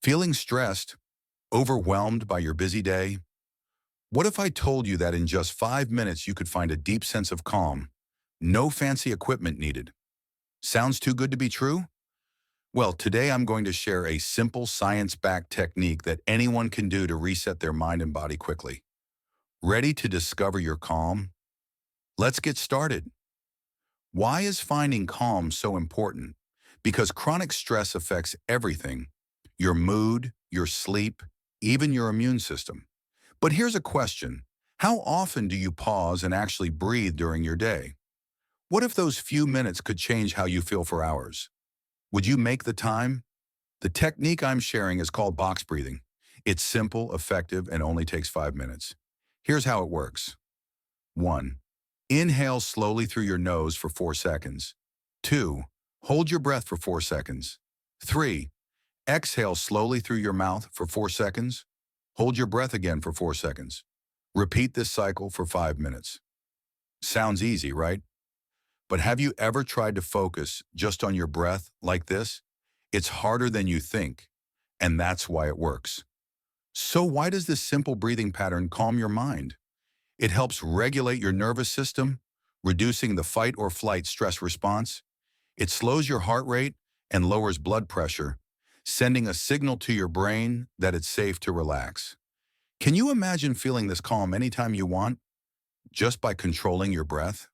Feeling stressed, overwhelmed by your busy day? What if I told you that in just 5 minutes you could find a deep sense of calm? No fancy equipment needed. Sounds too good to be true? Well, today I'm going to share a simple science-backed technique that anyone can do to reset their mind and body quickly. Ready to discover your calm? Let's get started. Why is finding calm so important? Because chronic stress affects everything: your mood, your sleep, even your immune system. But here's a question. How often do you pause and actually breathe during your day? What if those few minutes could change how you feel for hours? Would you make the time? The technique I'm sharing is called box breathing. It's simple, effective, and only takes 5 minutes. Here's how it works. 1. Inhale slowly through your nose for 4 seconds. 2. Hold your breath for 4 seconds. 3. Exhale slowly through your mouth for 4 seconds. Hold your breath again for 4 seconds. Repeat this cycle for 5 minutes. Sounds easy, right? But have you ever tried to focus just on your breath like this? It's harder than you think, and that's why it works. So why does this simple breathing pattern calm your mind? It helps regulate your nervous system, reducing the fight or flight stress response. It slows your heart rate and lowers blood pressure, sending a signal to your brain that it's safe to relax. Can you imagine feeling this calm anytime you want, just by controlling your breath?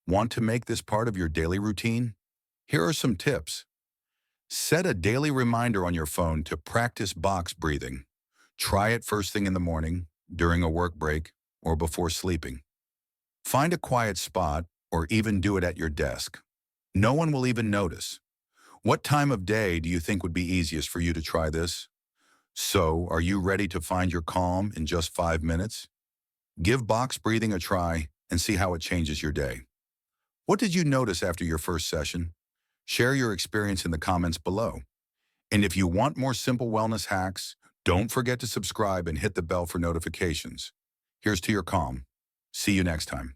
Want to make this part of your daily routine? Here are some tips. Set a daily reminder on your phone to practice box breathing. Try it first thing in the morning, during a work break, or before sleeping. Find a quiet spot or even do it at your desk. No one will even notice. What time of day do you think would be easiest for you to try this? So, are you ready to find your calm in just 5 minutes? Give box breathing a try and see how it changes your day. What did you notice after your first session? Share your experience in the comments below. And if you want more simple wellness hacks, don't forget to subscribe and hit the bell for notifications. Here's to your calm. See you next time.